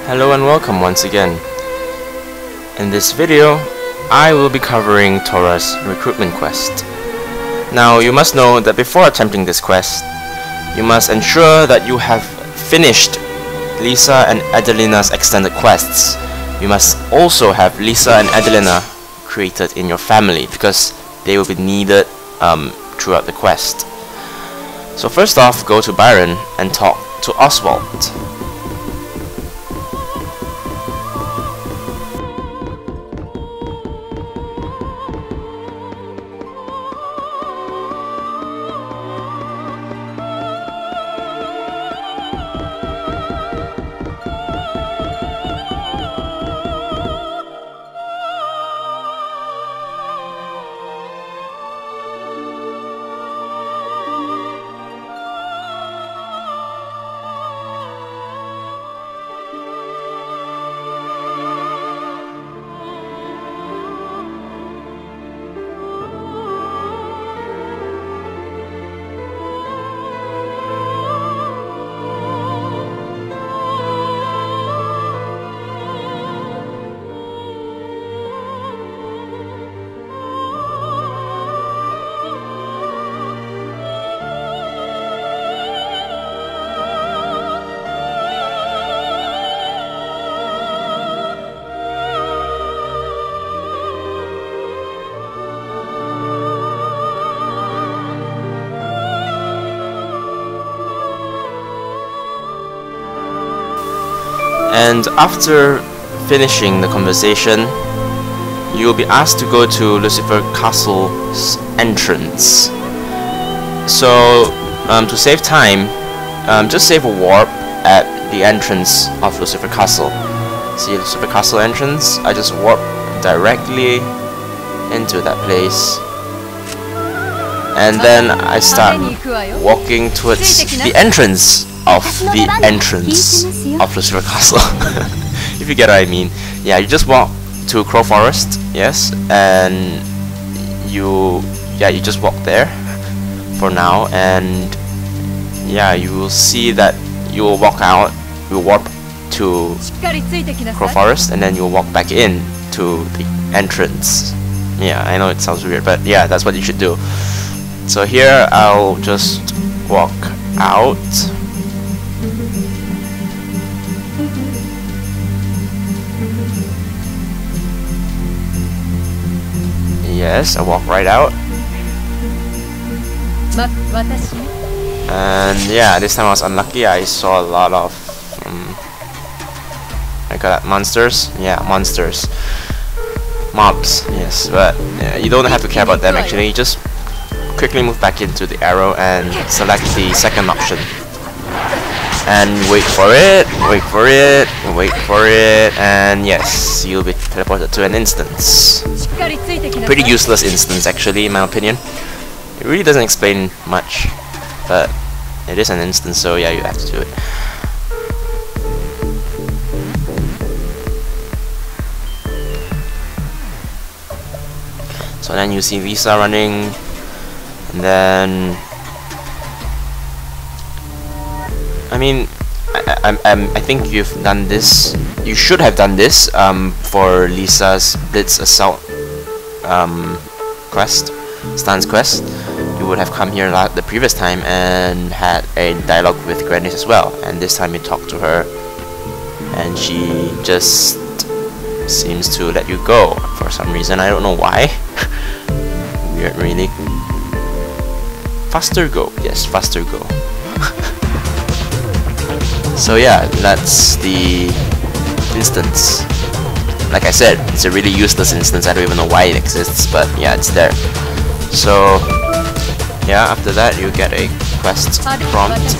Hello and welcome once again. In this video, I will be covering Tora's recruitment quest. Now, you must know that before attempting this quest, you must ensure that you have finished Lisa and Adelina's extended quests. You must also have Lisa and Adelina created in your family because they will be needed throughout the quest. So first off, go to Byron and talk to Oswald. And after finishing the conversation, you will be asked to go to Lucifer Castle's entrance. So, to save time, just save a warp at the entrance of Lucifer Castle. See Lucifer Castle entrance? I just warp directly into that place. And then I start walking towards the entrance of Lucifer Castle. If you get what I mean. Yeah, you just walk to Crow Forest, yes, and you just walk there for now, and yeah, you will see that you will walk out, you will warp to Crow Forest, and then you will walk back in to the entrance. Yeah, I know it sounds weird, but yeah, that's what you should do. So here I'll just walk out. Yes, I walk right out. And yeah, this time I was unlucky. I saw a lot of I got monsters. Yeah, monsters. Mobs, yes, but you don't have to care about them actually. You just quickly move back into the arrow and select the second option. And wait for it, wait for it, wait for it, and yes, you'll be teleported to an instance. Pretty useless instance actually, in my opinion. It really doesn't explain much, but it is an instance, so yeah, you have to do it. So then you see Lisa running, and then I mean, I think you've done this. You should have done this for Lisa's Blitz Assault stance quest. You would have come here the previous time and had a dialogue with Grannis as well. And this time you talk to her, and she just seems to let you go for some reason. I don't know why. Weird, really. Faster go. Yes, faster go. So yeah, that's the instance. Like I said, it's a really useless instance. I don't even know why it exists, but yeah, it's there. So yeah, after that you get a quest prompt,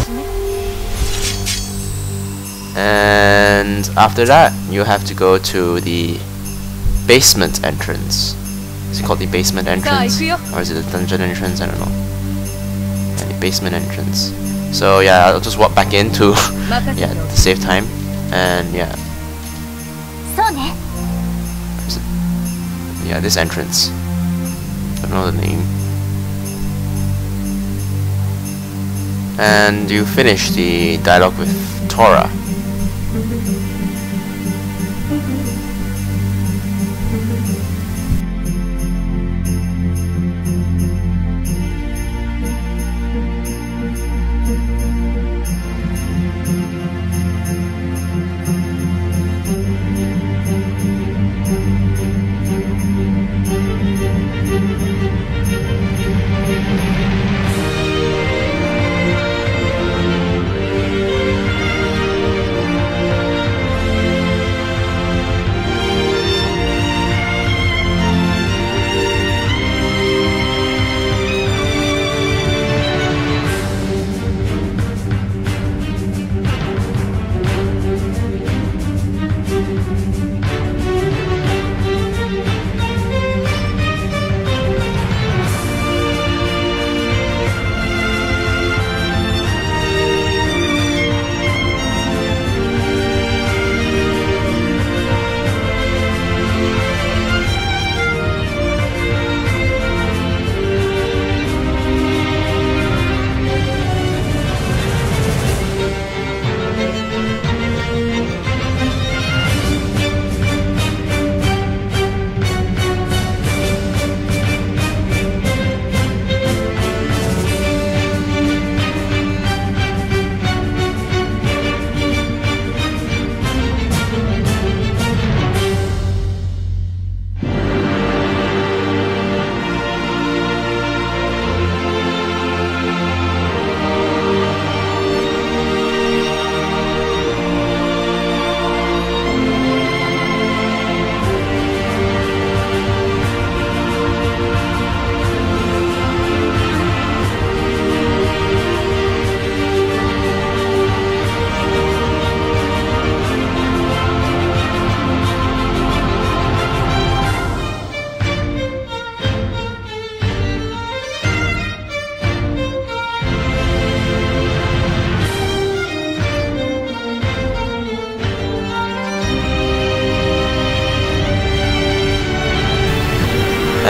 and after that you have to go to the basement entrance. Is it called the basement entrance, or is it the dungeon entrance? I don't know. Yeah, the basement entrance. So yeah, I'll just walk back into yeah, to save time, and yeah. Yeah, this entrance. I don't know the name. And you finish the dialogue with Tora.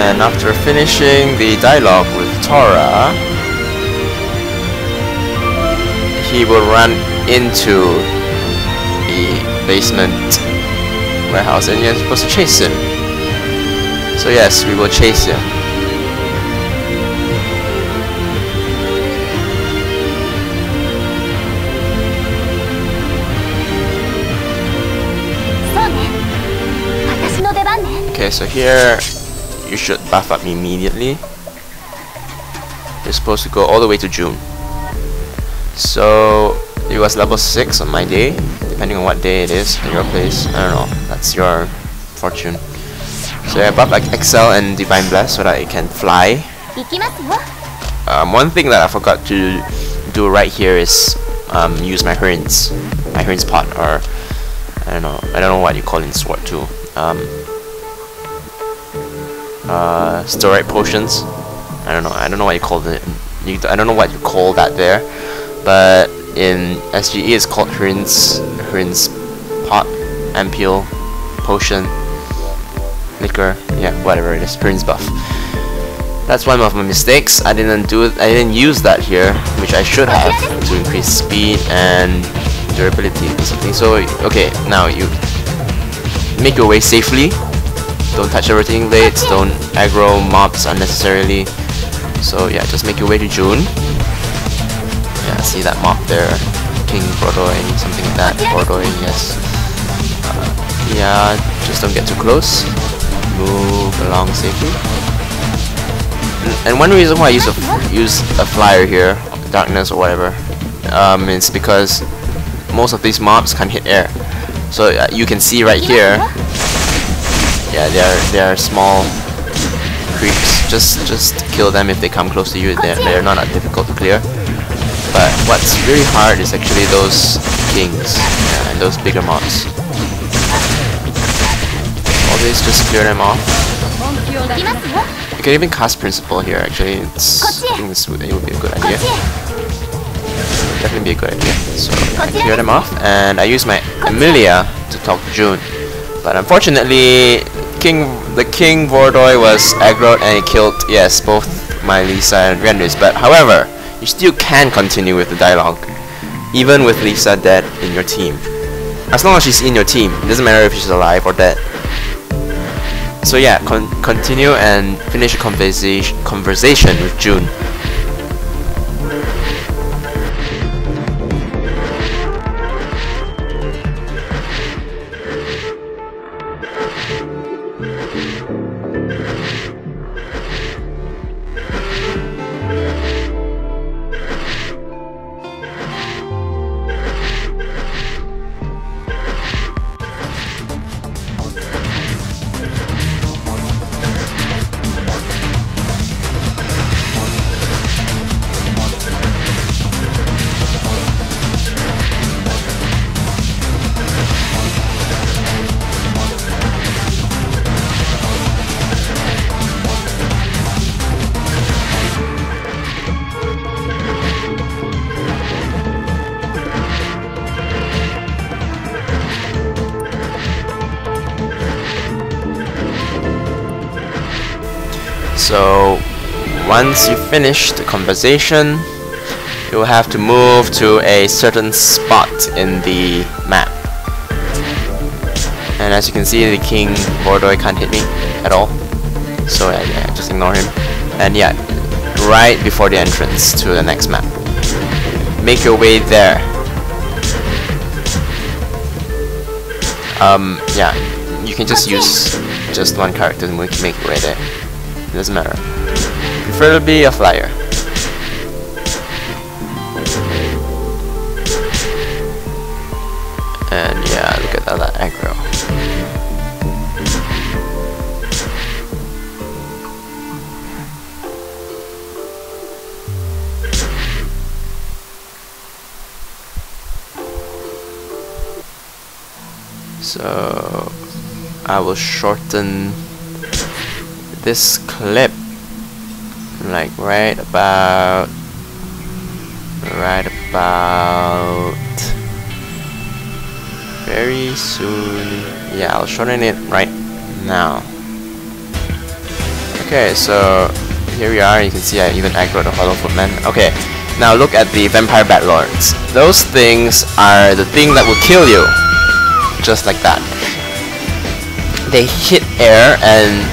And after finishing the dialogue with Tora, he will run into the basement warehouse and you're supposed to chase him. So yes, we will chase him. Okay, so here you should buff up immediately. You're supposed to go all the way to June. So it was level 6 on my day, depending on what day it is in your place. I don't know, that's your fortune. So I buff like Excel and Divine Bless so that it can fly. One thing that I forgot to do right here is use my Hern's pot, or I don't know what you call it in Sword 2. Steroid potions. I don't know what you call it. I don't know what you call that there, but in SGE it's called Hern's pot, Ampule, potion, liquor, yeah, whatever it is, Hern's buff. That's one of my mistakes. I didn't use that here, which I should have, to increase speed and durability or something. So okay, now you make your way safely. Don't touch the rotating blades, don't aggro mobs unnecessarily. So yeah, just make your way to June. Yeah, see that mob there, King Bordoi, something like that. Bordoi, yes. Yeah, just don't get too close. Move along safely. And one reason why I use a flyer here, darkness or whatever, is because most of these mobs can't hit air. So you can see right here. Yeah, they are small creeps. Just kill them if they come close to you. They're not that difficult to clear. But what's really hard is actually those kings, yeah, and those bigger mobs. Always just clear them off. You can even cast Principle here. Actually, I think it would be a good idea. Definitely be a good idea. So I clear them off, and I use my Emilia to talk to June. But unfortunately, the King Bordoi was aggroed and he killed, yes, both my Lisa and Renders. But however, you still can continue with the dialogue, even with Lisa dead in your team. As long as she's in your team, it doesn't matter if she's alive or dead. So yeah, continue and finish a conversation with June. So once you finish the conversation, you will have to move to a certain spot in the map. And as you can see, the King Bordoi can't hit me at all. So yeah, just ignore him. And yeah, right before the entrance to the next map. Make your way there. Yeah, you can just use just one character to make your way there. It doesn't matter. Preferably a flyer. And yeah, look at that aggro. So I will shorten this clip like right about very soon. Yeah, I'll shorten it right now. Okay, so here we are. You can see I even aggroed the Hollow Footman. Okay, now look at the Vampire Batlords. Those things are the thing that will kill you. Just like that. They hit air and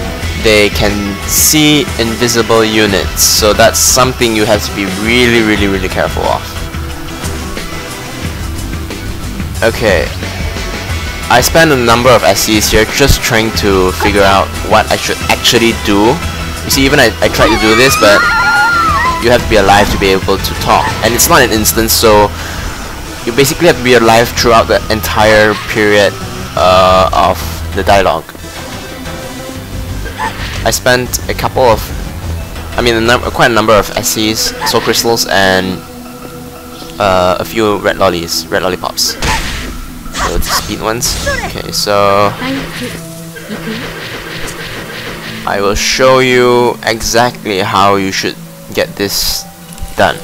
they can see invisible units. So that's something you have to be really careful of. Okay. I spent a number of SCs here just trying to figure out what I should actually do. You see, even I tried to do this, but you have to be alive to be able to talk. And it's not an instance, so you basically have to be alive throughout the entire period of the dialogue. I spent a couple of, quite a number of SCs, soul crystals, and a few red lollipops. So the speed ones. Okay, so I will show you exactly how you should get this done.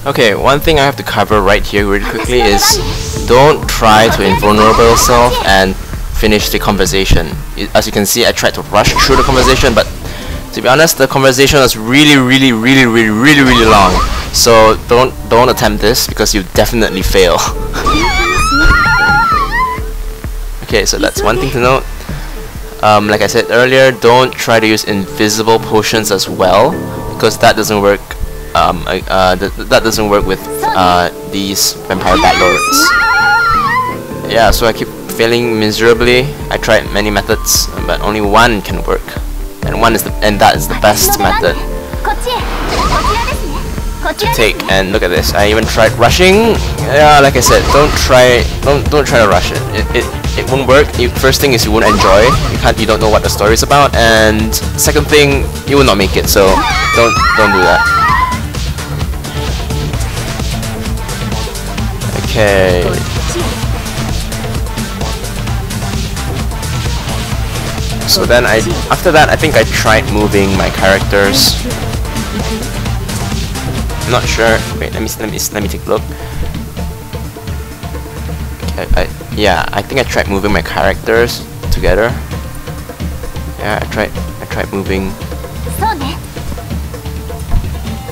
Okay, one thing I have to cover right here really quickly is don't try to invulnerable yourself and finish the conversation. As you can see, I tried to rush through the conversation, but to be honest, the conversation was really long. So don't attempt this because you definitely fail. Okay, so that's one thing to note. Like I said earlier, don't try to use invisible potions as well, because that doesn't work. That doesn't work with these Vampire Batlords. Yeah, so I keep failing miserably. I tried many methods, but only one can work, and that is the best method to take. And look at this. I even tried rushing. Yeah, like I said, don't try to rush it. It won't work. First thing is you won't enjoy. You don't know what the story is about, and second thing, you will not make it. So don't do that. Okay. So then after that, I think I tried moving my characters. I'm not sure. Wait, let me take a look. Okay, yeah, I think I tried moving my characters together. Yeah, I tried moving.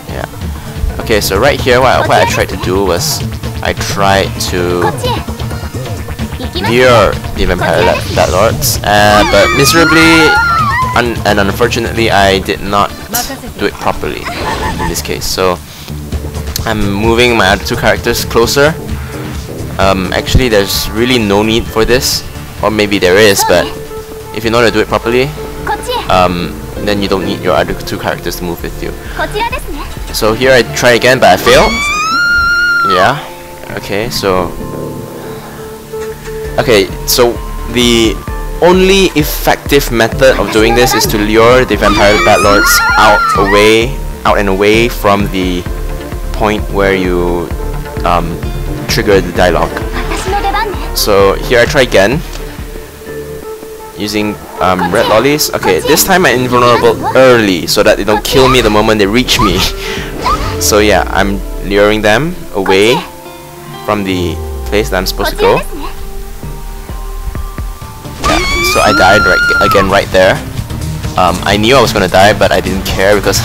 Yeah. Okay, so right here, what I tried to do was I tried to lure the Vampire Batlords, but miserably and unfortunately I did not do it properly in this case. So I'm moving my other two characters closer. Actually, there's really no need for this, or maybe there is, but if you know how to do it properly, then you don't need your other two characters to move with you. So here I try again, but I fail. Yeah. Okay, so the only effective method of doing this is to lure the Vampire Batlords out and away from the point where you trigger the dialogue. So here I try again using red lollies. Okay, this time I'm invulnerable early so that they don't kill me the moment they reach me. So yeah, I'm luring them away from the place that I'm supposed to go. Yeah, so I died right there. I knew I was gonna die, but I didn't care because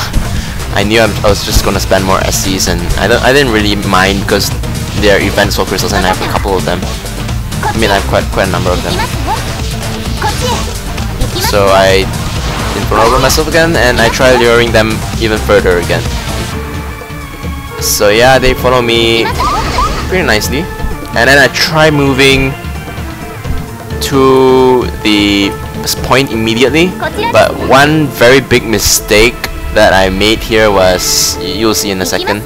I knew I was just gonna spend more SCs, and I didn't really mind because they're event soul crystals and I have a couple of them. I mean, I have quite a number of them. So I invulnerable myself again, and I try luring them even further again. So yeah, they follow me pretty nicely, and then I try moving to the point immediately, but one very big mistake that I made here was, you'll see in a second,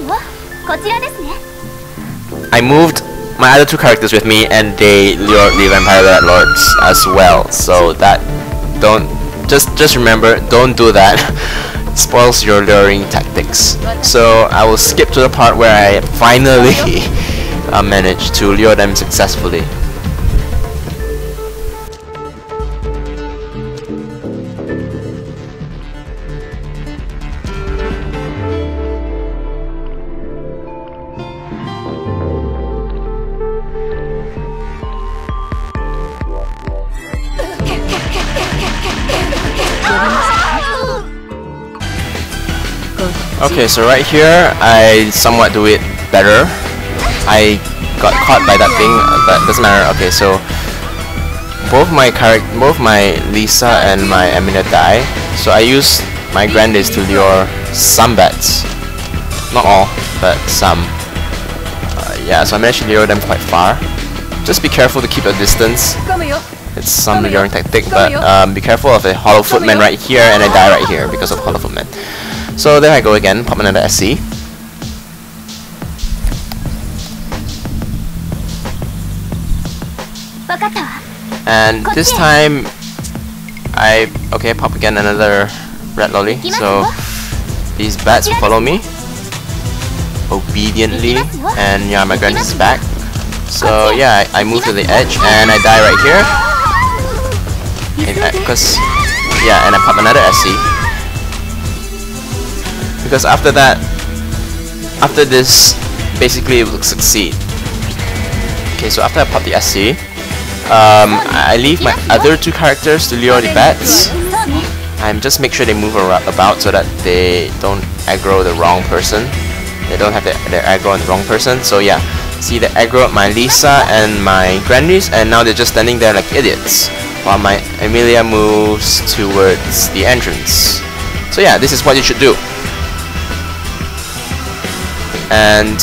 I moved my other two characters with me and they lured the Vampire Batlords as well. So that, just remember, don't do that. Spoils your luring tactics. So I will skip to the part where I finally managed to lure them successfully. Okay, so right here I somewhat do it better. I got caught by that thing, but doesn't matter. Okay, so both my Lisa and my Amina die. So I use my Grandes to lure some bats. Not all, but some. Yeah, so I managed to lure them quite far. Just be careful to keep a distance. It's some luring tactic, but be careful of a hollow footman right here, and I die right here because of hollow footman. So there I go again, pop another SC. And this time I pop again another red lolly. So these bats will follow me obediently, and yeah, my Grandes is back. So yeah, I move to the edge and I die right here. And I pop another SC. Because after this, basically it will succeed. Okay, so after I pop the SC, I leave my other two characters to lure the bats. I just make sure they move about so that they don't aggro the wrong person. They don't have their aggro on the wrong person. So yeah, see, they aggro my Lisa and my Grandes, and now they're just standing there like idiots while my Emilia moves towards the entrance. So yeah, this is what you should do. And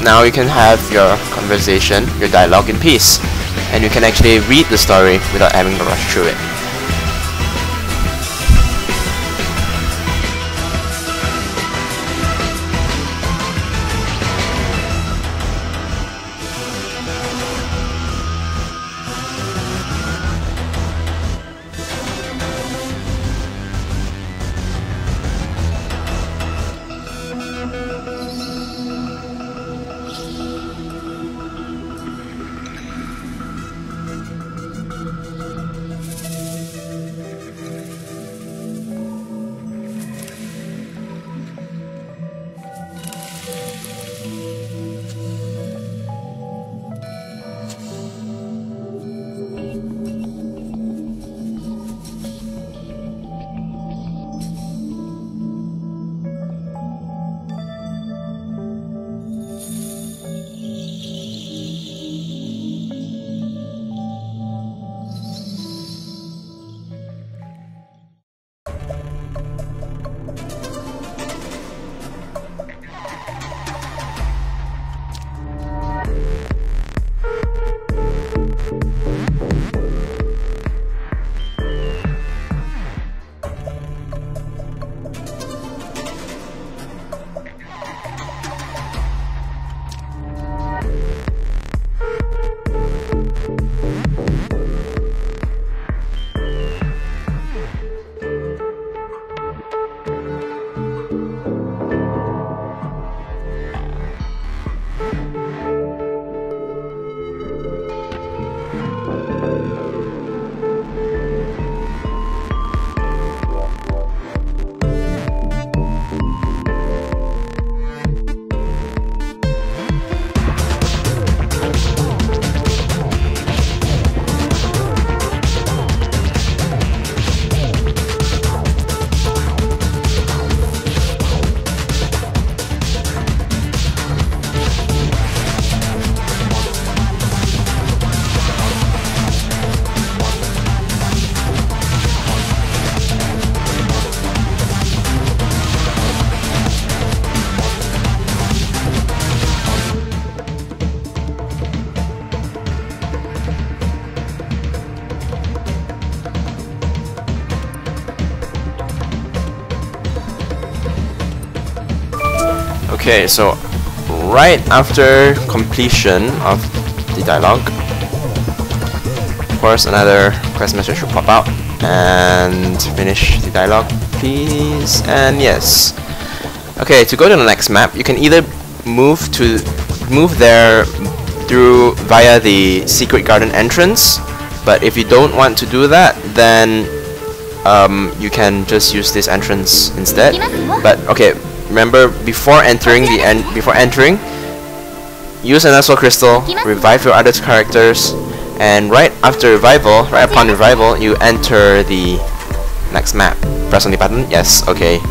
now you can have your conversation, your dialogue in peace, and you can actually read the story without having to rush through it. Okay, so right after completion of the dialogue, of course another quest message will pop out, and finish the dialogue please, and yes. Okay, to go to the next map, you can either move there via the secret garden entrance, but if you don't want to do that, then you can just use this entrance instead. But okay, remember, before entering, use an Soul Crystal, revive your other characters, and right upon revival, you enter the next map. Press on the button. Yes, okay.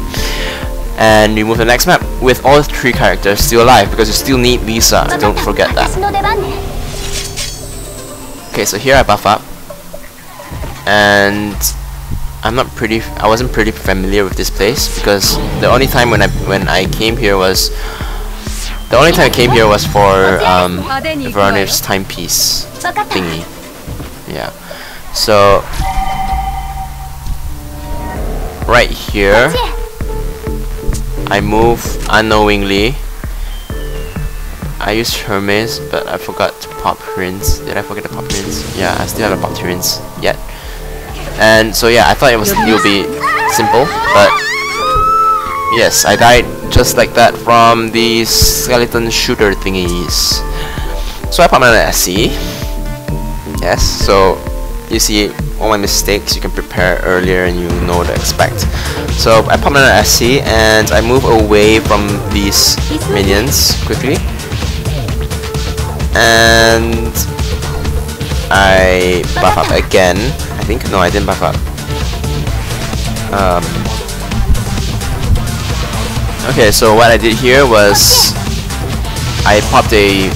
and you move to the next map with all 3 characters still alive, because you still need Lisa, don't forget that. Okay, so here I buff up, and I wasn't pretty familiar with this place, because the only time I came here was for Vernif's timepiece thingy. Yeah. So right here I move unknowingly. I used Hermes, but I forgot to pop Prince. Did I forget to pop Prince? Yeah, I still haven't popped Prince yet. And so yeah, I thought it would be simple, but yes, I died just like that from these skeleton shooter thingies. So I popped another SC. Yes, so you see all my mistakes you can prepare earlier and you know what to expect. So I pop another SC and I move away from these minions quickly. And I buff up again. I think, no, I didn't buff up. Okay, so what I did here was I popped a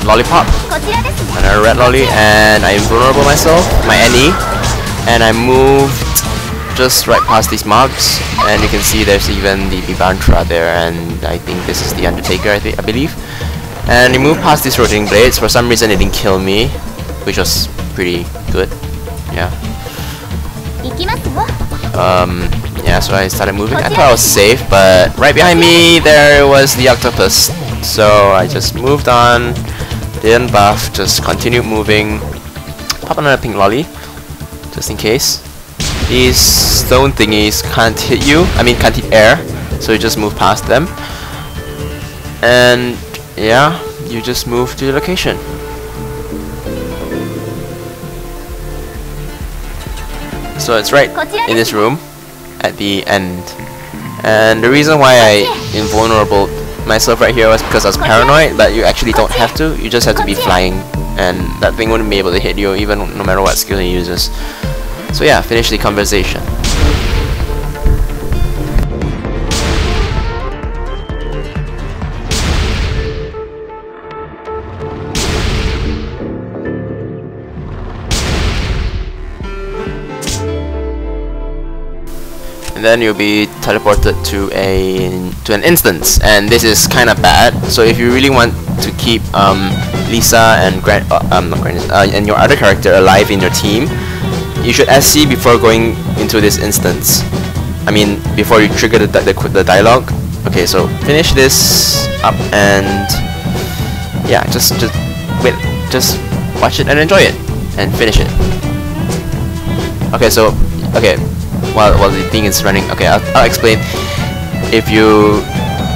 lollipop, another red lolly, and I invulnerable myself, my NE, and I moved just right past these mobs, and you can see there's even the Vivantra there, and I think this is the Undertaker, I believe. And you move past these rotating blades. For some reason it didn't kill me, which was pretty good. Yeah. Yeah, so I started moving. I thought I was safe, but right behind me there was the octopus. So I just moved on, didn't buff, just continued moving. Pop another pink lolly, just in case. These stone thingies can't hit you, can't hit air, so you just move past them. And yeah, you just move to the location. So it's right in this room at the end. And the reason why I invulnerable myself right here was because I was paranoid, but you actually don't have to. You just have to be flying, and that thing wouldn't be able to hit you even no matter what skill he uses. So yeah, finish the conversation. And then you'll be teleported to an instance, and this is kind of bad. So if you really want to keep Lisa and and your other character alive in your team, you should SC before going into this instance. Before you trigger the dialogue. Okay, so finish this up, and yeah, just wait, just watch it and enjoy it, and finish it. Okay, while the thing is running, okay, I'll explain. If you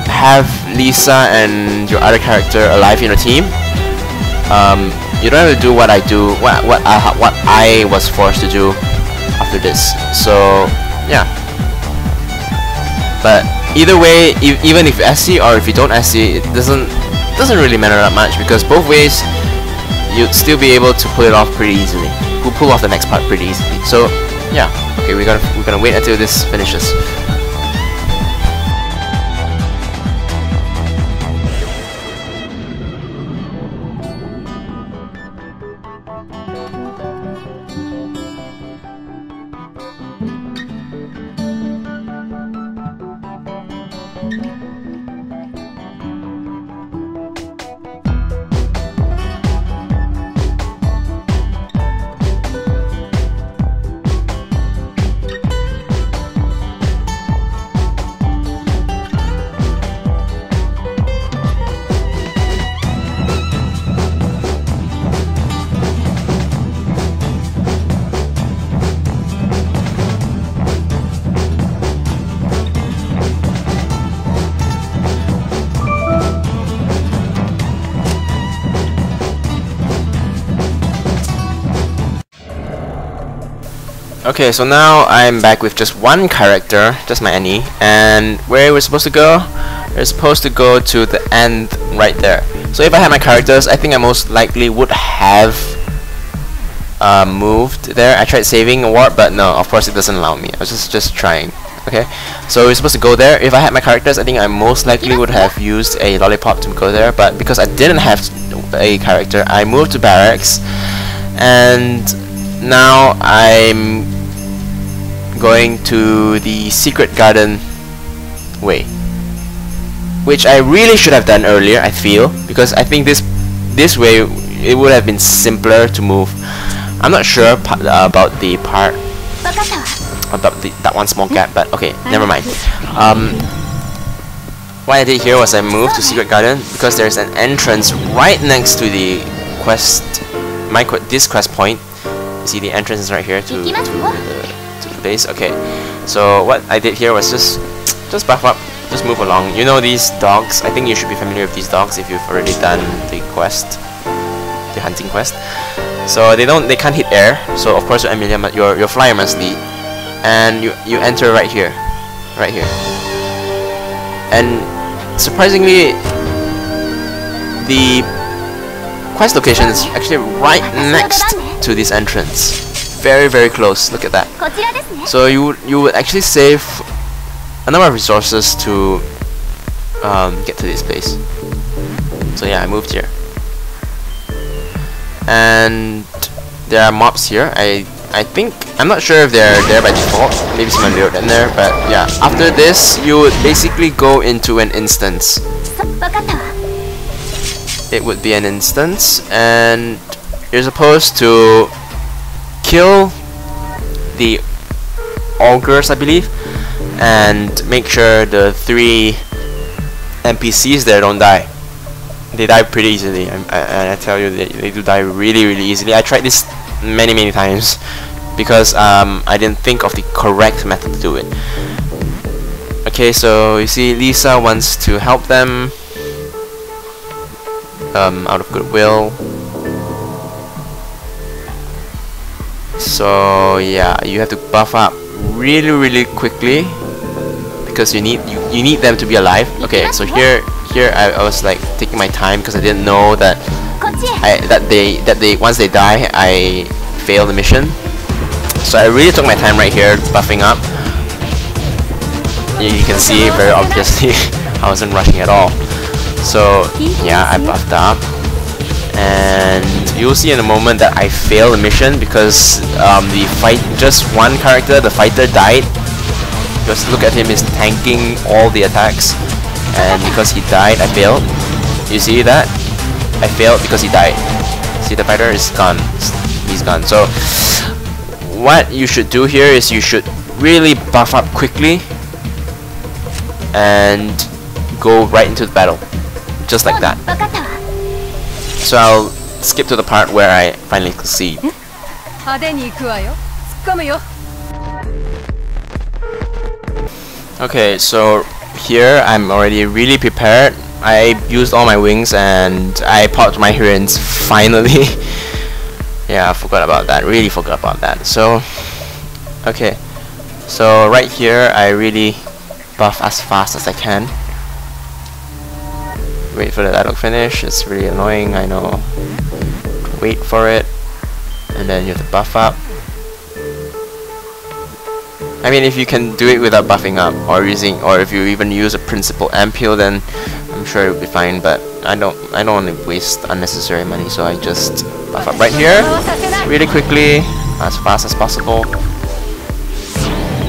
have Lisa and your other character alive in your team, you don't have to do what I do, what I was forced to do after this. So yeah, but either way, even if you SC or if you don't SC, it doesn't really matter that much, because both ways you'd still be able to pull it off pretty easily. Pull off the next part pretty easily. So yeah, okay, we're gonna wait until this finishes. Okay, so now I'm back with just one character, just my NE, and where we're supposed to go? We're supposed to go to the end right there. So if I had my characters, I think I most likely would have moved there. I tried saving a warp, but no, of course it doesn't allow me. I was just trying. Okay, so we're supposed to go there. If I had my characters, I think I most likely would have used a lollipop to go there, but because I didn't have a character, I moved to barracks, and now I'm going to the secret garden way, which I really should have done earlier, I feel, because I think this way it would have been simpler to move. I'm not sure about the part about that one small gap, but okay, never mind. What I did here was I moved to secret garden because there's an entrance right next to the quest, this quest point. You see the entrance is right here to the base. Okay, so what I did here was just buff up, just move along. You know these dogs. I think you should be familiar with these dogs if you've already done the quest, the hunting quest. So they can't hit air. So of course your flyer must lead, and you enter right here, and surprisingly the quest location is actually right next to this entrance, very close. Look at that. So you would actually save a number of resources to get to this place. So yeah, I moved here, and there are mobs here. I think, I'm not sure if they're there by default, maybe some are in there, but yeah, after this you would basically go into an instance. It would be an instance, and you're supposed to kill the augurs, I believe, and make sure the 3 NPCs there don't die. They die pretty easily, and I tell you, they do die really easily. I tried this many times because I didn't think of the correct method to do it. Okay, so you see Lisa wants to help them out of goodwill. So yeah, you have to buff up really quickly because you need them to be alive. Okay, so here I was like taking my time because I didn't know that they once they die I fail the mission. So I really took my time right here buffing up. You can see very obviously I wasn't rushing at all. So yeah, I buffed up, and you'll see in a moment that I failed the mission because just one character, the fighter, died. Just look at him, he's tanking all the attacks, and because he died, I failed. You see that? I failed because he died. See, the fighter is gone. He's gone. So what you should do here is you should really buff up quickly and go right into the battle, just like that. So I'll skip to the part where I finally succeed. Okay, so here I'm already really prepared. I used all my wings and I popped my Hirins finally. Yeah, I forgot about that, really forgot about that. So okay, so right here I really buff as fast as I can. Wait for the dialogue finish. It's really annoying, I know. Wait for it, and then you have to buff up. I mean, if you can do it without buffing up, or if you even use a principal ampule, then I'm sure it'll be fine. But I don't want to waste unnecessary money, so I just buff up right here, really quickly, as fast as possible.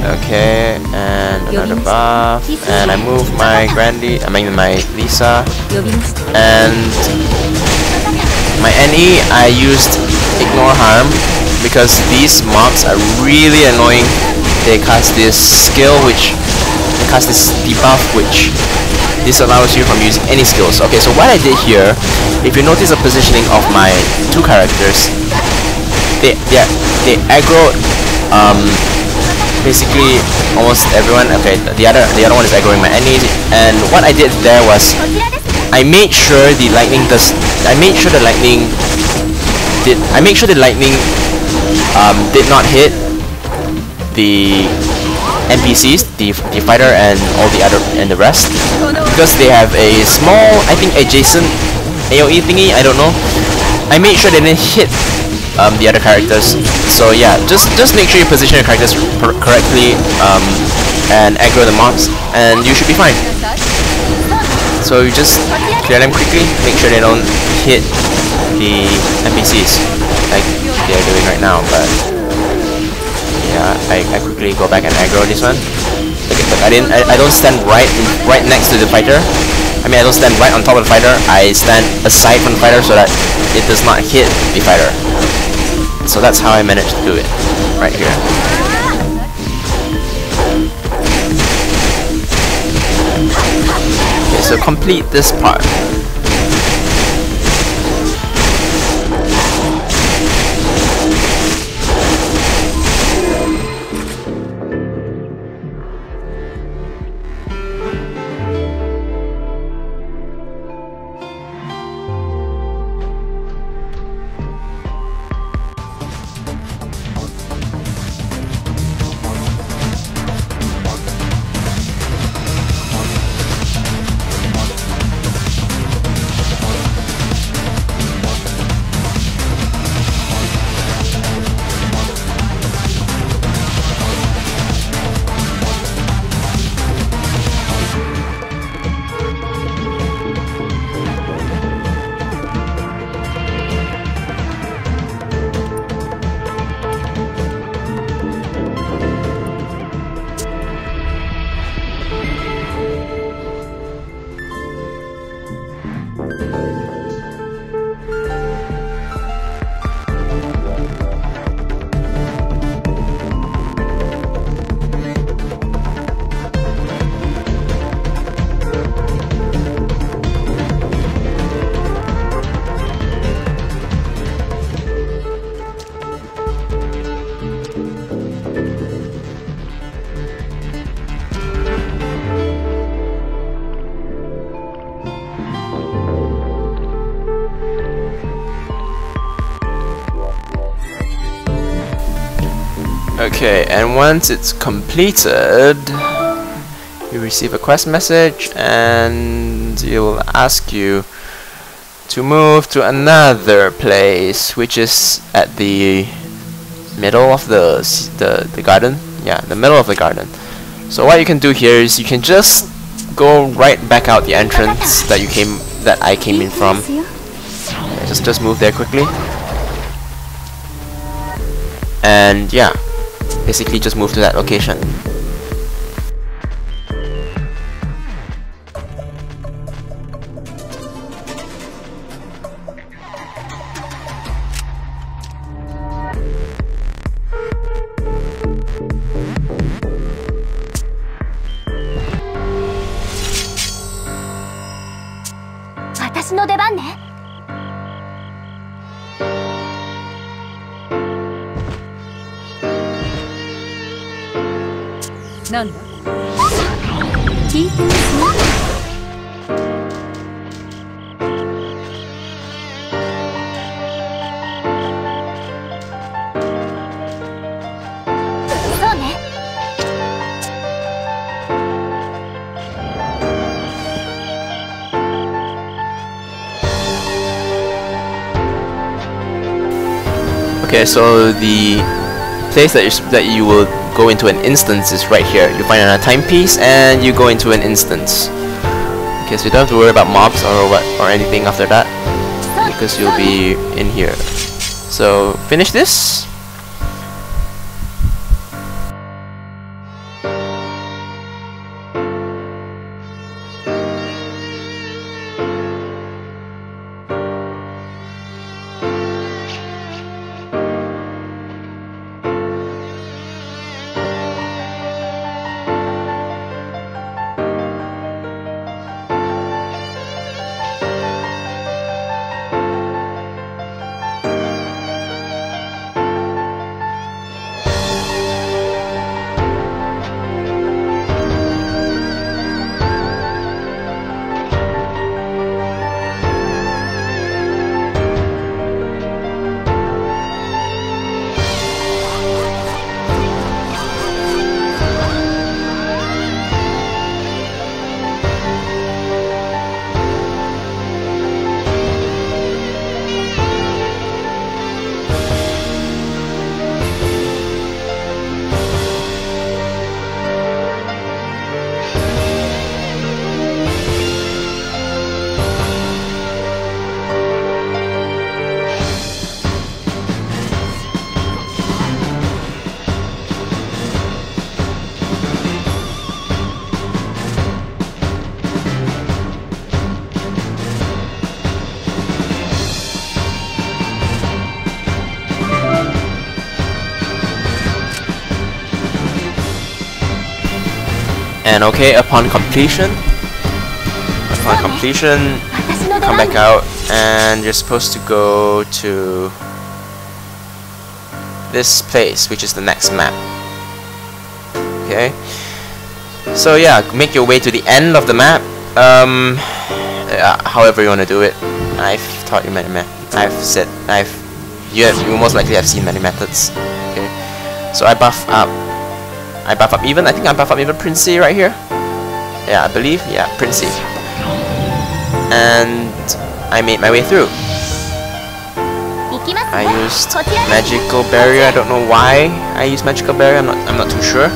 Okay, and another buff, and I move my my Lisa, and my NE I used Ignore Harm because these mobs are really annoying. They cast this debuff which disallows you from using any skills. Okay, so what I did here, if you notice the positioning of my 2 characters, they aggro basically almost everyone. Okay, the other one is aggroing my enemies, and what I did there was I made sure the lightning did not hit the NPCs, the fighter and all the other and the rest, because they have a small, I think, adjacent AoE thingy. I don't know. I made sure they didn't hit the other characters. So yeah, just make sure you position your characters correctly and aggro the mobs, and you should be fine. So you just clear them quickly, make sure they don't hit the NPCs like they're doing right now. But yeah, I quickly go back and aggro this one. Look, I don't stand right next to the fighter. I mean, I don't stand right on top of the fighter. I stand aside from the fighter so that it does not hit the fighter. So that's how I managed to do it right here. Okay, so complete this part. Okay, and once it's completed, you receive a quest message and it will ask you to move to another place, which is at the middle of the garden. Yeah, the middle of the garden. So what you can do here is you can just go right back out the entrance that I came in from. Yeah, just move there quickly. And yeah, basically just move to that location. Okay, so the place that you will go into an instance is right here. You find a timepiece and you go into an instance. Okay, so you don't have to worry about mobs or anything after that, because you'll be in here. So finish this. And okay, upon completion, come back out, and you're supposed to go to this place, which is the next map. Okay, so yeah, make your way to the end of the map. However you want to do it. I've taught you many you most likely have seen many methods. Okay, so I buff up even. I think I buff up even Princey right here. Yeah, I believe. Yeah, Princey. And I made my way through. I used magical barrier. I don't know why I used magical barrier. I'm not too sure.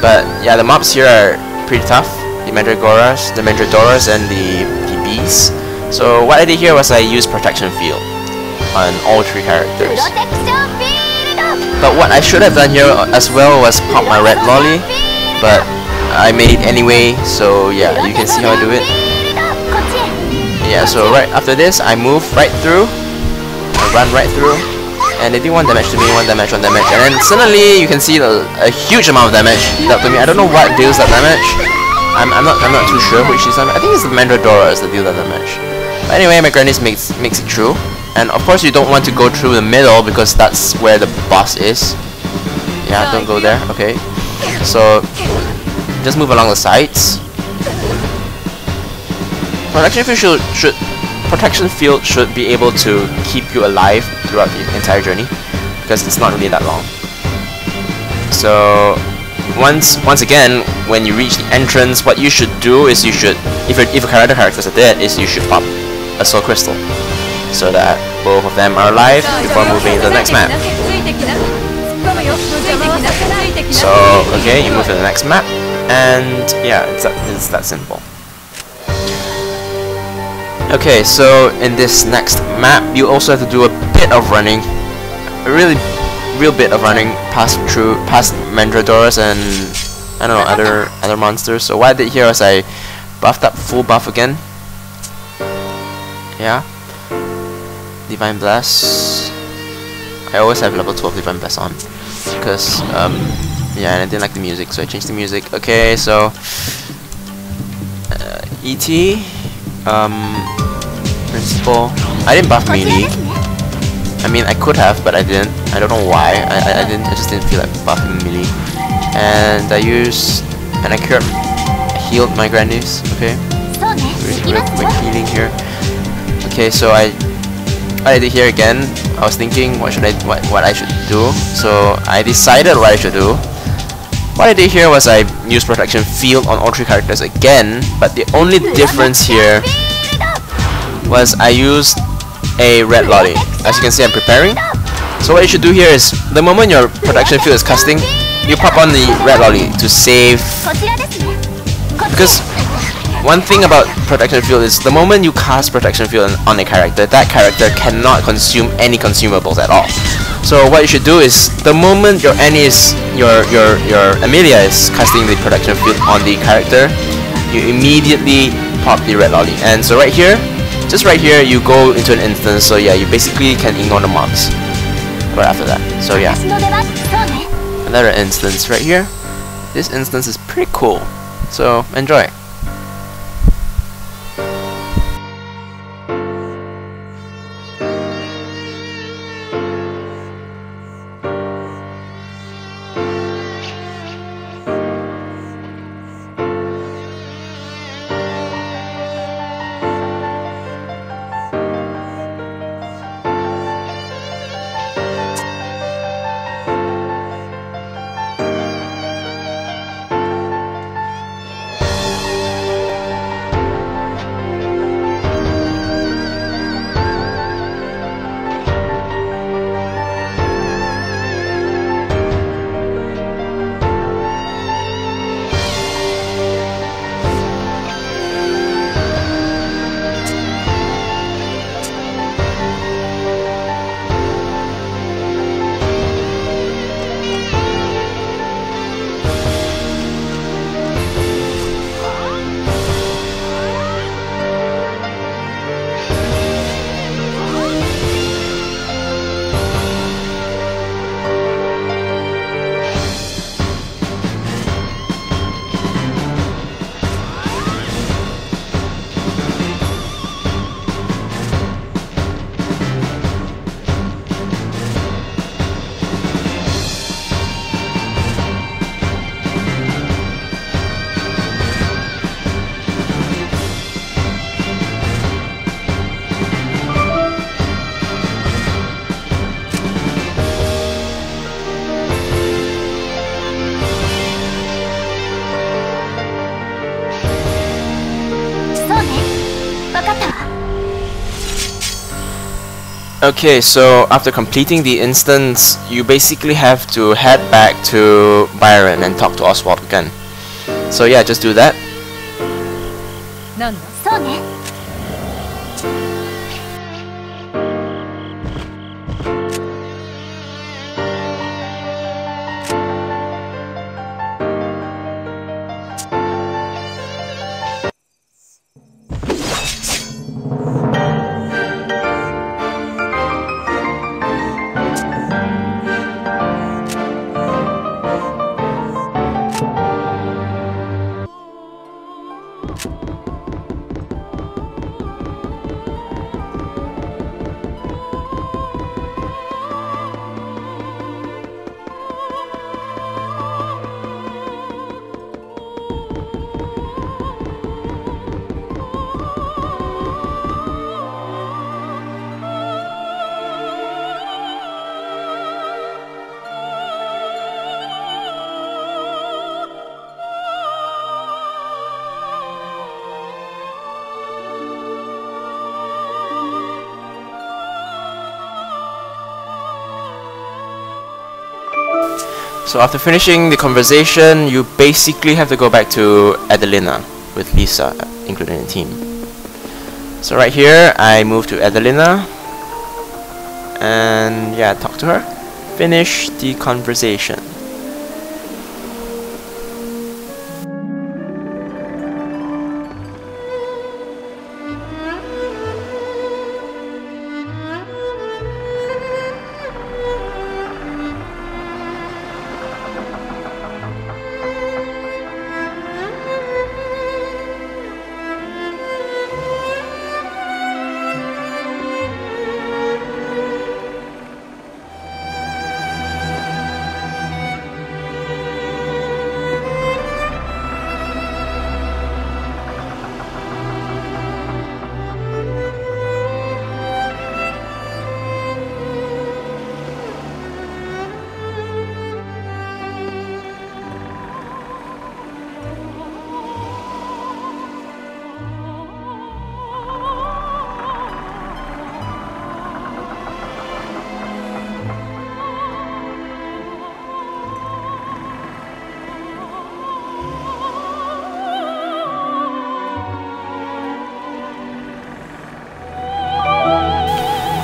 But yeah, the mobs here are pretty tough. The Mandragoras, and the bees. So what I did here was I used protection field on all 3 characters. But what I should have done here as well was pop my red lolly, but I made it anyway. So yeah, you can see how I do it. Yeah, so right after this, I move right through. I run right through, and they do 1 damage to me, 1 damage, and then suddenly you can see a huge amount of damage dealt to me. I don't know what deals that damage. I'm not too sure which is that. I think it's the Mandragoras that deal that damage. But anyway, my Grannies makes it through, and of course you don't want to go through the middle because that's where the boss is. Yeah, don't go there. Okay, so just move along the sides. Protection field should be able to keep you alive throughout the entire journey because it's not really that long. So once again, when you reach the entrance, what you should do is if a characters are dead, is you should pop a soul crystal so that both of them are alive before moving to the next map. So okay, you move to the next map, and yeah, it's that simple. Okay, so in this next map, you also have to do a bit of running, a real bit of running past Mandragoras and I don't know other monsters. So what I did here was I buffed up full buff again. Yeah, Divine Bless. I always have level 12 Divine Bless on because yeah, and I didn't like the music, so I changed the music. Okay, so ET. Principal. I didn't buff melee. I mean, I could have, but I didn't. I don't know why. I didn't. I just didn't feel like buffing melee. And I used and I healed my Grannies. Okay. Real quick healing here. Okay, so what I did here again. I was thinking what I should do. So I decided what I should do. What I did here was I used protection field on all 3 characters again, but the only difference here was I used a red lolly. As you can see, I'm preparing. So what you should do here is, the moment your protection field is casting, you pop on the red lolly to save. Because one thing about protection field is, the moment you cast protection field on a character, that character cannot consume any consumables at all. So what you should do is, the moment your Amelia is casting the protection field on the character, you immediately pop the red lolly. And so right here, just right here, you go into an instance. So yeah, you basically can ignore the mobs right after that. So yeah, another instance right here. This instance is pretty cool, so enjoy. Okay, so after completing the instance, you basically have to head back to Byron and talk to Oswald again. So yeah, just do that. So after finishing the conversation, you basically have to go back to Adelina with Lisa included in the team. So right here, I move to Adelina and yeah, talk to her. Finish the conversation.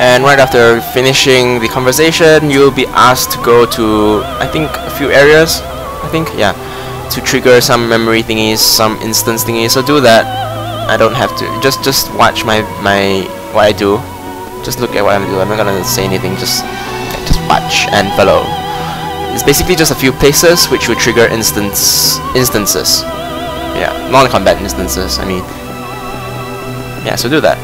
And right after finishing the conversation, you'll be asked to go to, I think, a few areas. To trigger some memory thingies, some instance thingies. So do that. I don't have to. Just watch my what I do. Just look at what I'm doing. I'm not gonna say anything. Just watch and follow. It's basically just a few places which will trigger instances. Yeah, non-combat instances. I mean, yeah. So do that.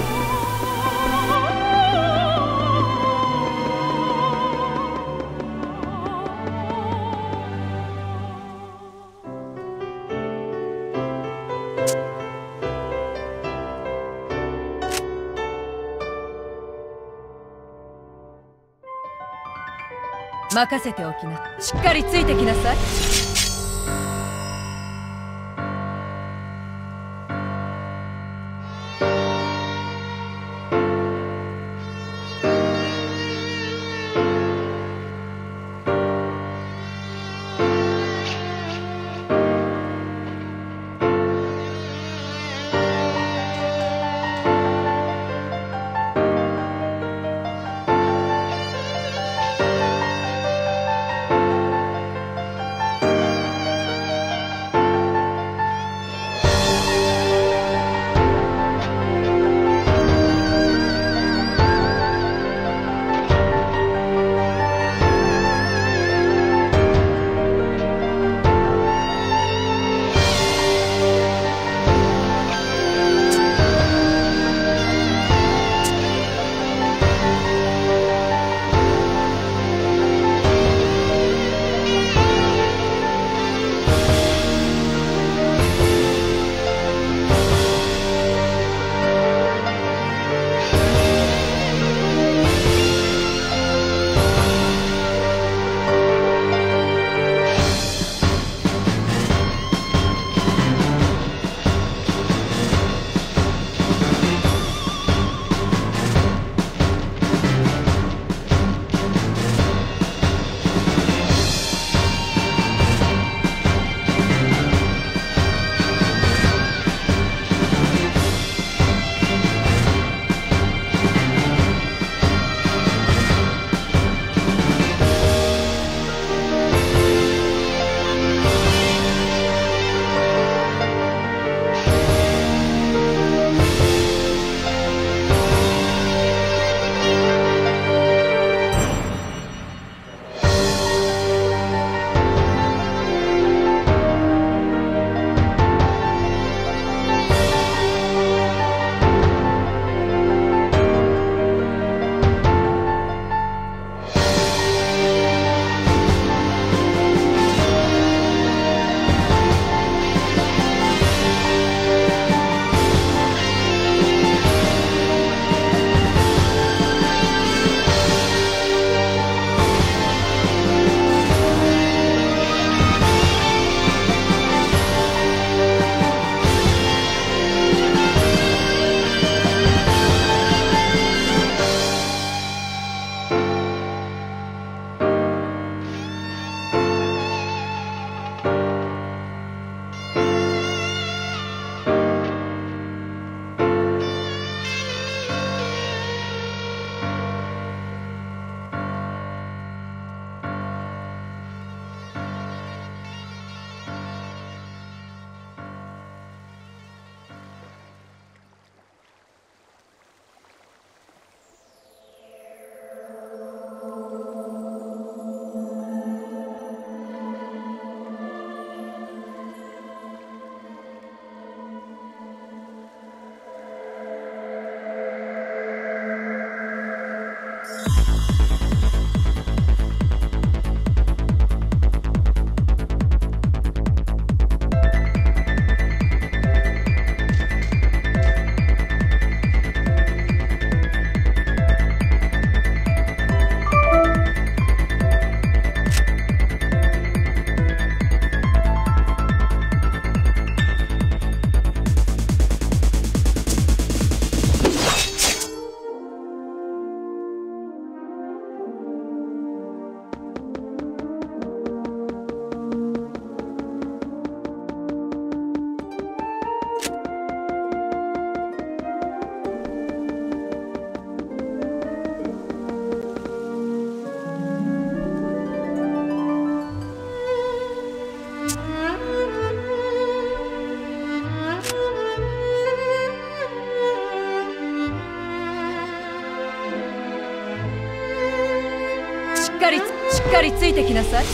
しっかりついてきなさい。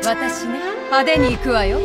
私ね、派手に行くわよ。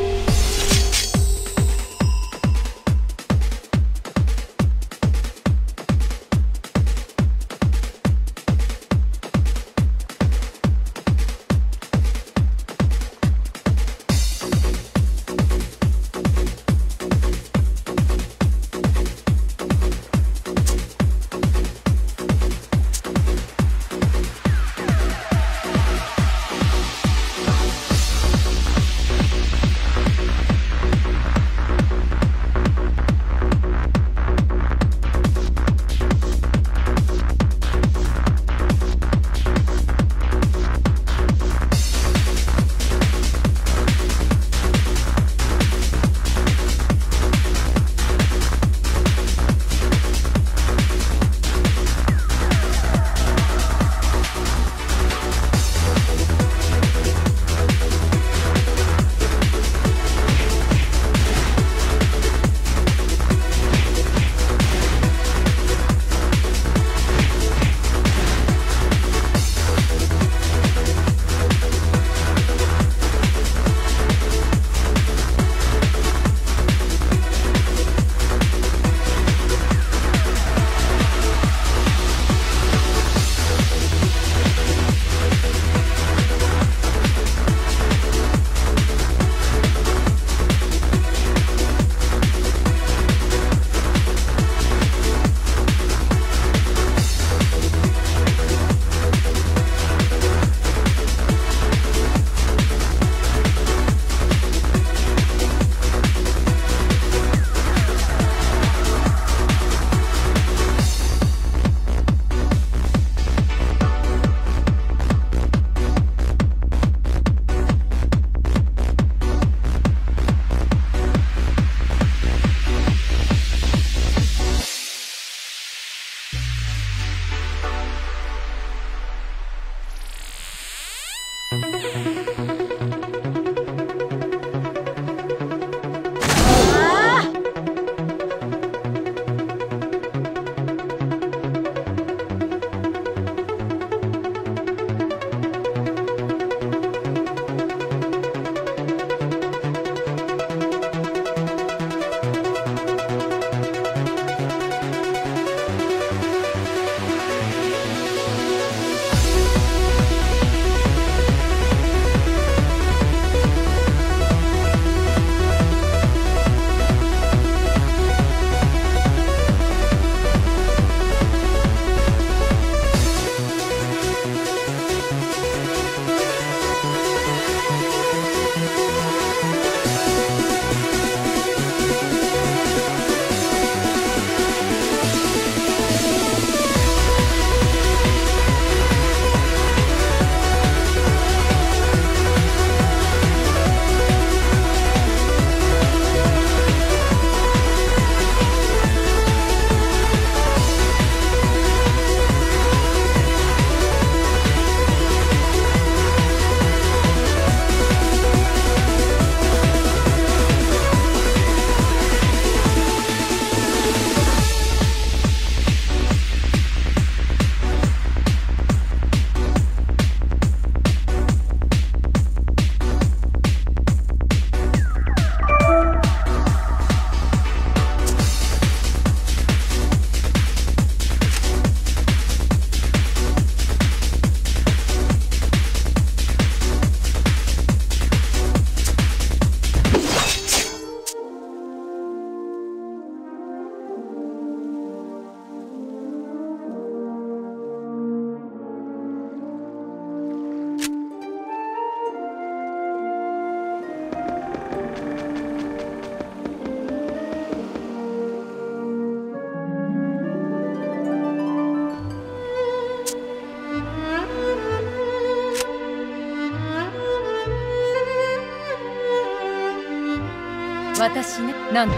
私ね。なんだ。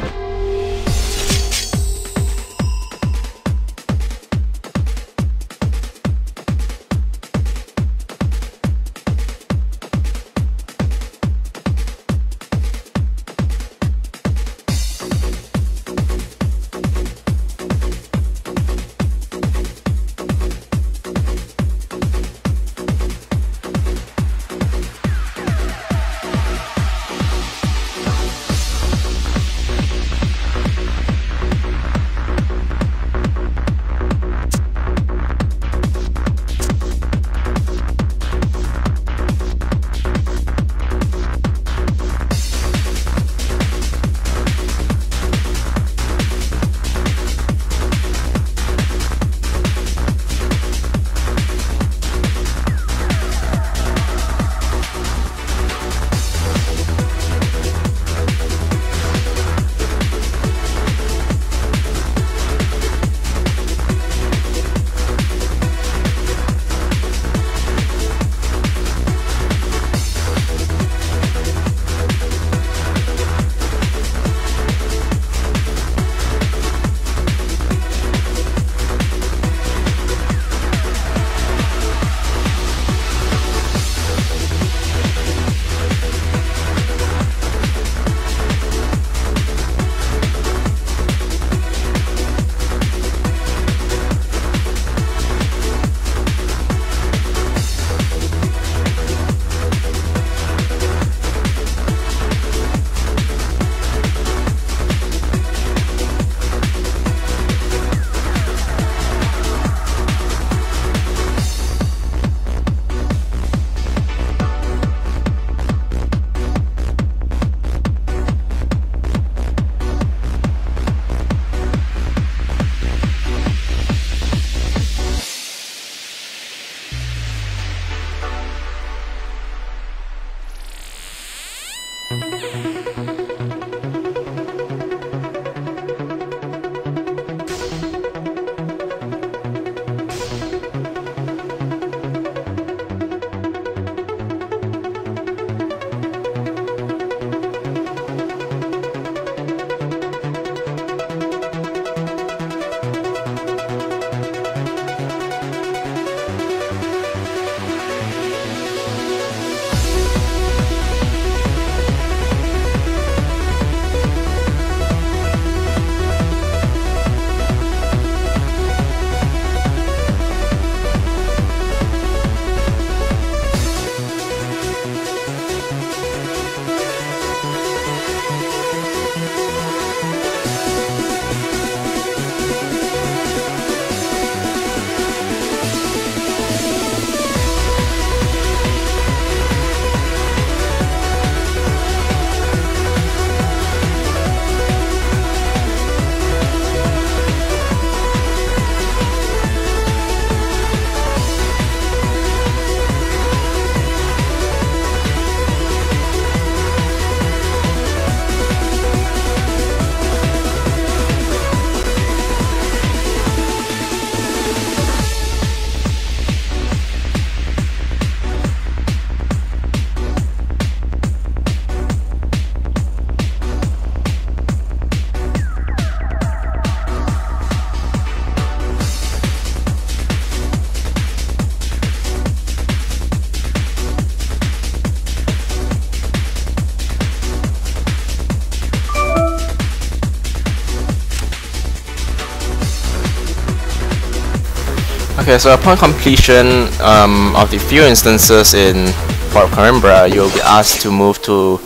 Okay, so upon completion of the few instances in Port Coimbra, you'll be asked to move to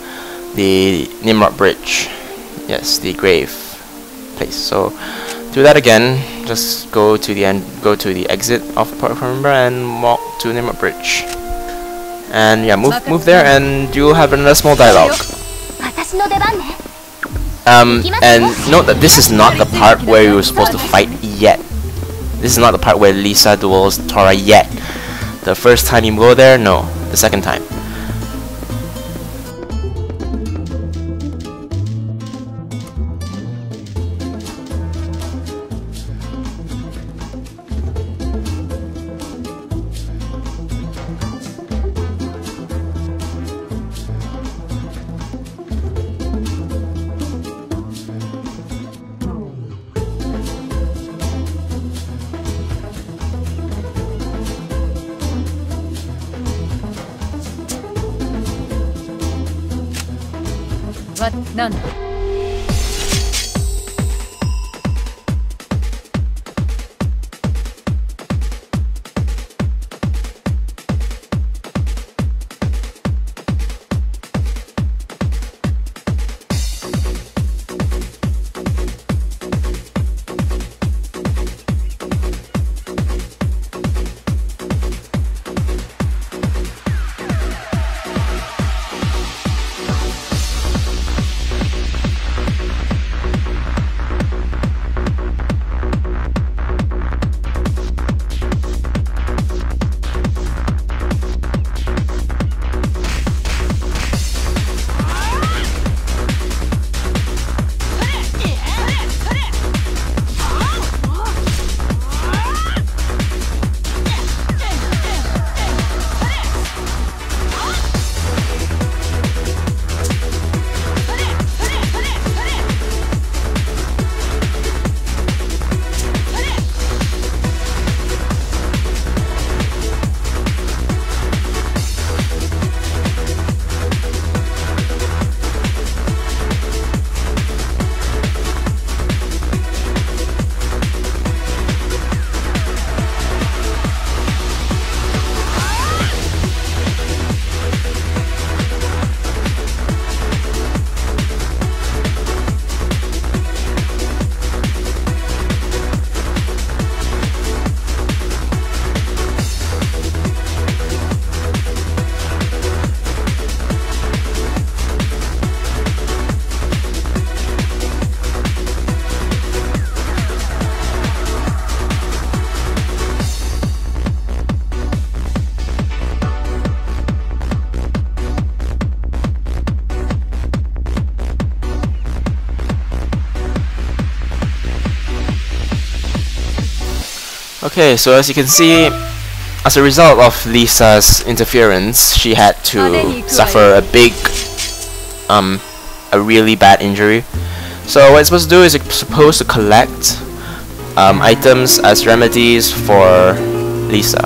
the Nimrod Bridge. Yes, the grave place. So do that again. Just go to the end, go to the exit of Port Coimbra and walk to Nimrod Bridge. And yeah, move there, and you'll have another small dialogue. And note that this is not the part where you're supposed to fight yet. This is not the part where Lisa duels Tora yet. The first time you go there, no. The second time. なんだ。 Okay, so as you can see, as a result of Lisa's interference, she had to suffer a really bad injury. So what it's supposed to do is it's supposed to collect items as remedies for Lisa.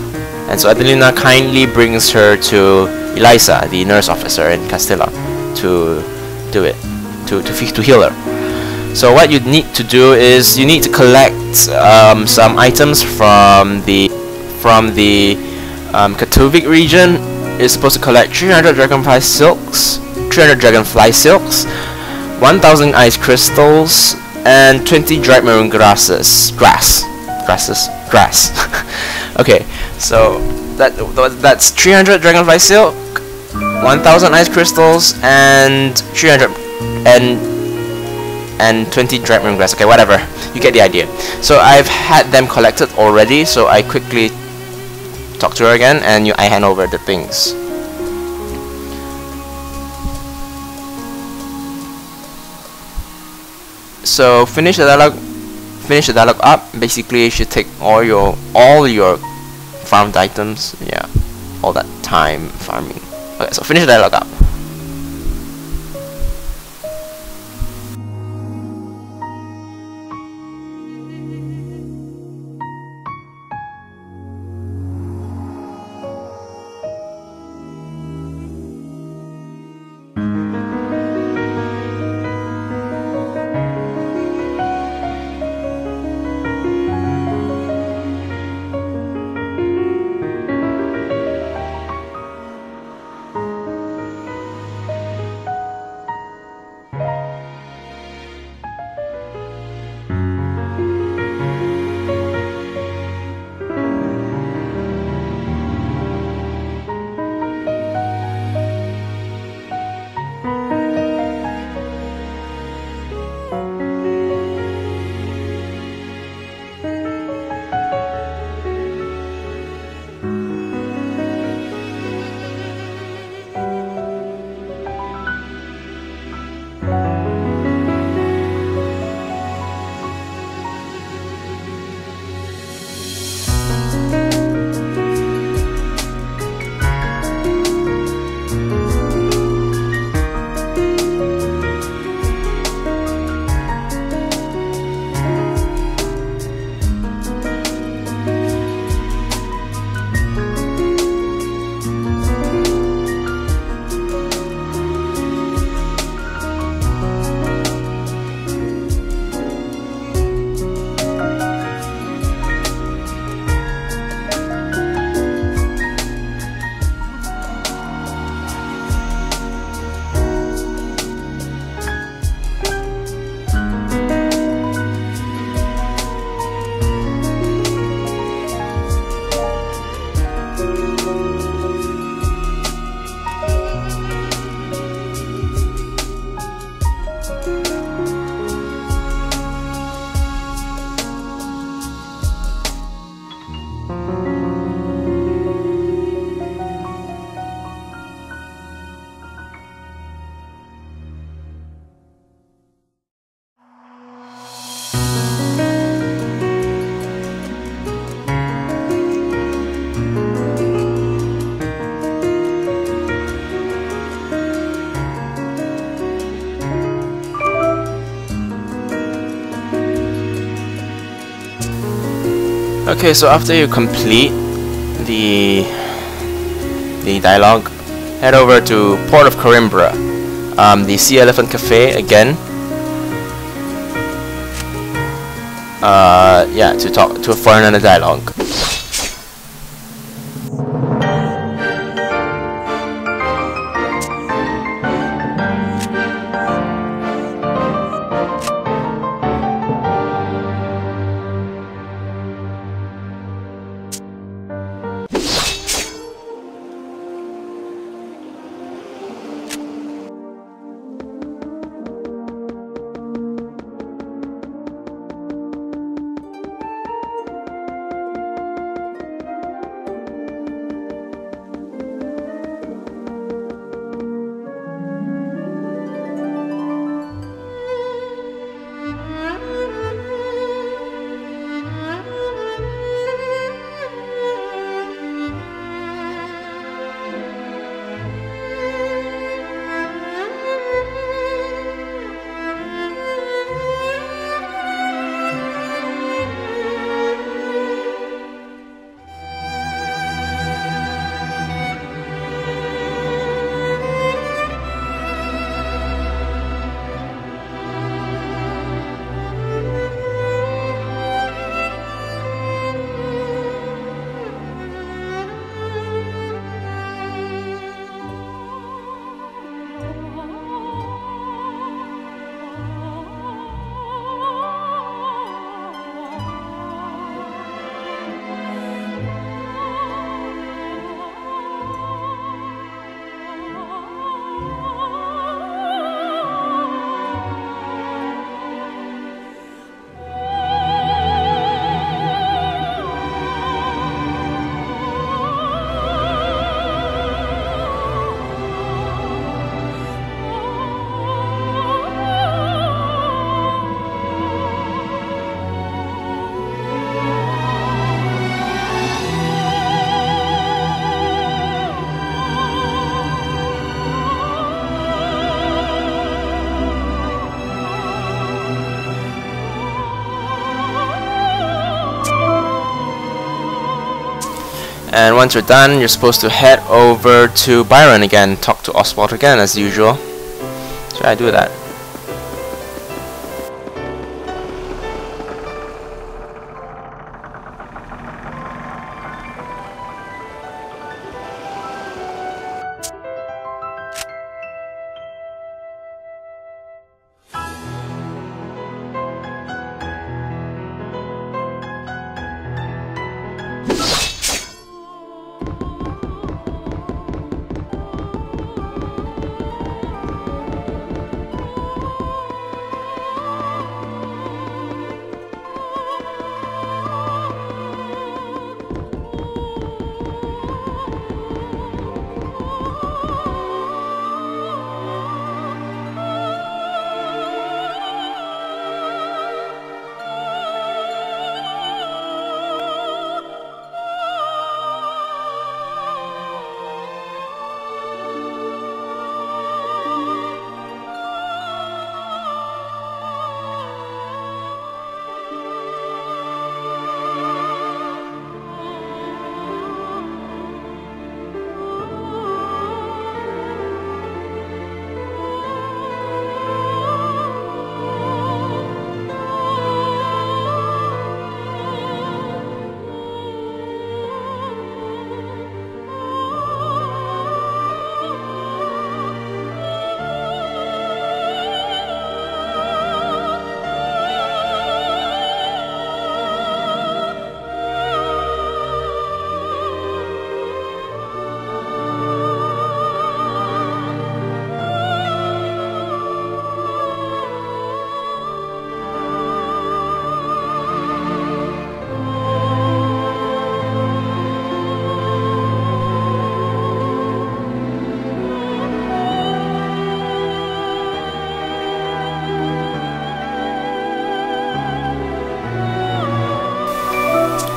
And so Adelina kindly brings her to Elisa, the nurse officer in Castilla, to do it, to heal her. So what you need to do is you need to collect some items from the Katowice region. It's supposed to collect 300 dragonfly silks, 1,000 ice crystals, and 20 dried maroon grass. Okay, so that's 300 dragonfly silk, 1,000 ice crystals, and 20 dried maroon grass. Okay, whatever. You get the idea. So I've had them collected already, so I quickly talk to her again, and I hand over the things. So finish the dialogue up. Basically, you should take all your farmed items. Yeah, all that time farming. Okay, so finish the dialogue up. Okay, so after you complete the dialogue, head over to Port of Coimbra, the Sea Elephant Cafe again. Yeah, to talk to for another dialogue. And once you're done, you're supposed to head over to Byron again, talk to Oswald again as usual. So I do that.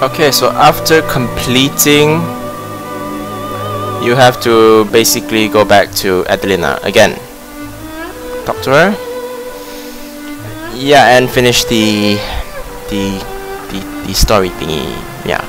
Okay, so after completing, you have to basically go back to Adelina again. Talk to her. Yeah, and finish the story thingy. yeah.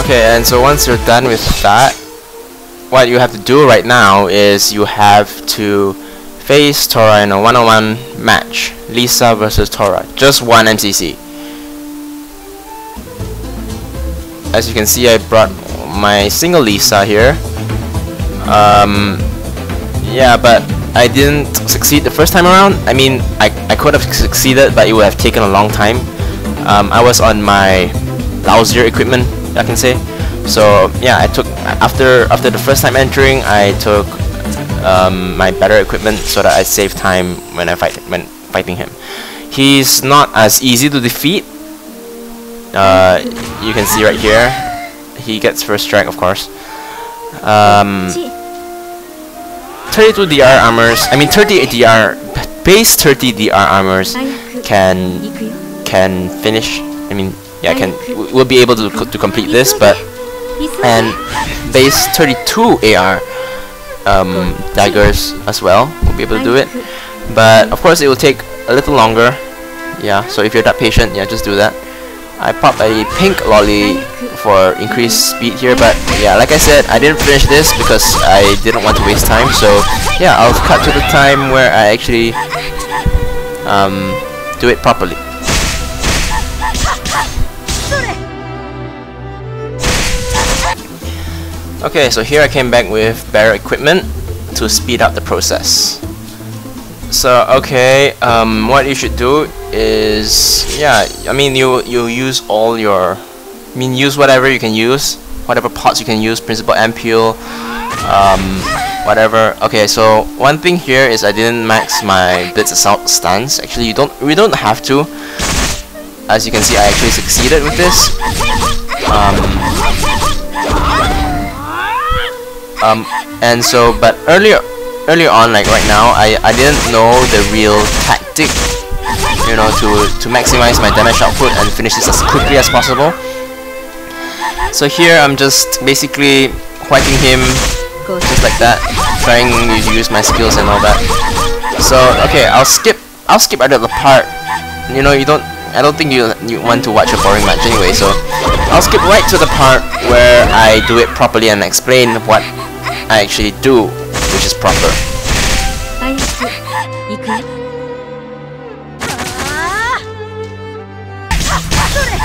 Okay, and so once you're done with that, what you have to do right now is you have to face Tora in a one-on-one match. Lisa versus Tora. Just one MCC. As you can see, I brought my single Lisa here. Yeah, but I didn't succeed the first time around. I mean, I could have succeeded, but it would have taken a long time. I was on my lousier equipment, I can say. So yeah, I took after the first time entering, I took my better equipment so that I save time when fighting him. He's not as easy to defeat. You can see right here, he gets first strike, of course. 32 DR armors, I mean 30 DR, base 30 DR armors can finish, I mean, yeah, we'll be able to complete this, but, and base 32 AR daggers as well, we'll be able to do it, but of course it will take a little longer, yeah, so if you're that patient, yeah, just do that. I popped a pink lolly for increased speed here, but yeah, like I said, I didn't finish this because I didn't want to waste time, so yeah, I'll cut to the time where I actually do it properly. Okay, so here I came back with better equipment to speed up the process. So okay, what you should do is, yeah, I mean you use all your, use whatever you can use, whatever pots you can use, principal ampule, whatever. Okay, so one thing here is I didn't max my blitz assault stance. Actually, we don't have to. As you can see, I actually succeeded with this. And so, but earlier on, like right now, I didn't know the real tactic, you know, to maximize my damage output and finish this as quickly as possible. So here I'm just basically whacking him just like that, trying to use my skills and all that. So okay, I'll skip out of the part. You know, I don't think you want to watch a boring match anyway. So I'll skip right to the part where I do it properly and explain what I actually do, which is proper.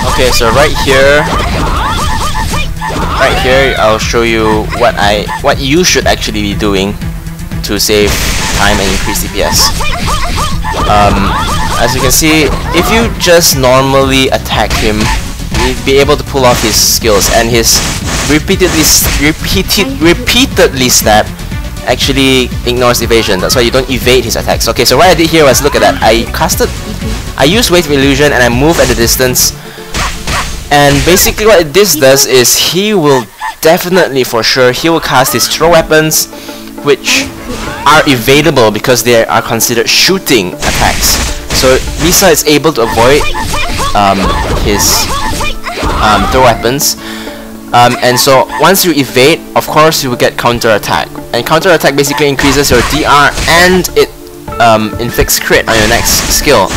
Okay, so right here I'll show you what you should actually be doing to save time and increase DPS. As you can see, if you just normally attack him, you'd be able to pull off his skills, and his repeatedly stab actually ignores evasion. That's why you don't evade his attacks. Okay, so what I did here was, look at that, I used wave illusion and I move at the distance, and basically what this does is he will definitely, for sure, he will cast his throw weapons, which are evadable because they are considered shooting attacks. So Lisa is able to avoid his throw weapons, and so once you evade, of course you will get counter attack, and counter attack basically increases your DR and it inflicts crit on your next skill.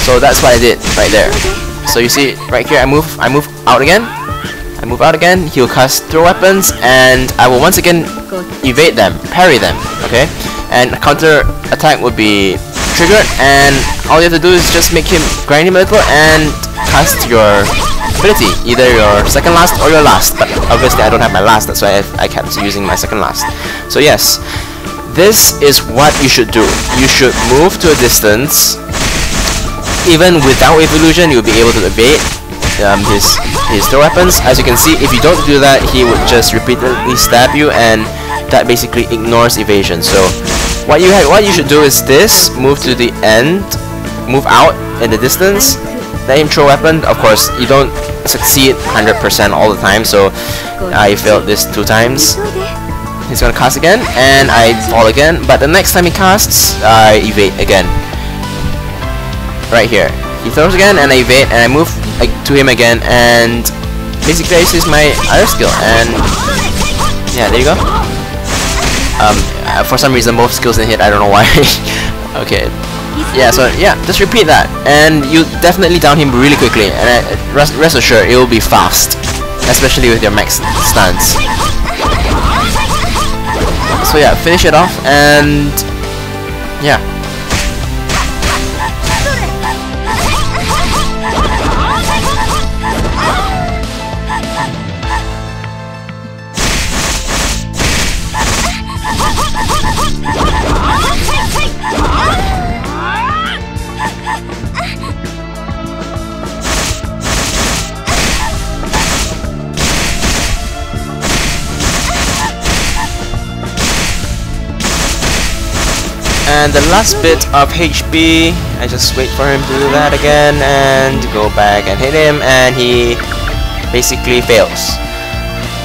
So that's what I did right there. So you see right here, I move out again. He will cast throw weapons, and I will once again evade them, parry them. Okay, and counter attack would be triggered, and all you have to do is just make him grind him a little and cast your ability, either your second last or your last. But obviously I don't have my last, that's why I kept using my second last. So yes, this is what you should do. You should move to a distance. Even without wave illusion, you'll be able to evade his throw weapons. As you can see, if you don't do that, he would just repeatedly stab you, and that basically ignores evasion. So what you should do is this: move to the end, move out in the distance, let him throw weapon. Of course, you don't succeed 100% all the time, so I failed this 2 times. He's gonna cast again, and I fall again. But the next time he casts, I evade again. Right here, he throws again, and I evade, and I move to him again, and basically this is my other skill, and yeah, there you go. For some reason both skills didn't hit, I don't know why. Okay, yeah, so yeah, just repeat that, and you definitely down him really quickly, and rest assured it will be fast, especially with your max stance. So yeah, finish it off, and yeah. And the last bit of HB, I just wait for him to do that again and go back and hit him, and he basically fails.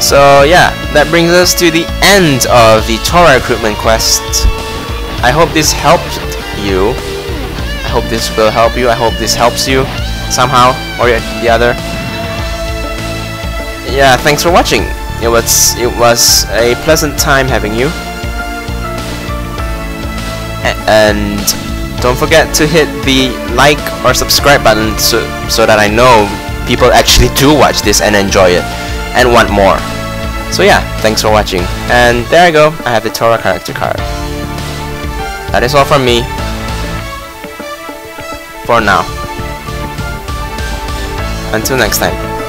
So yeah, that brings us to the end of the Tora recruitment quest. I hope this helped you. I hope this will help you. I hope this helps you somehow or the other. Yeah, thanks for watching. It was a pleasant time having you. And don't forget to hit the like or subscribe button so that I know people actually do watch this and enjoy it and want more. So yeah, thanks for watching. And there I go, I have the Tora character card. That is all from me for now. Until next time.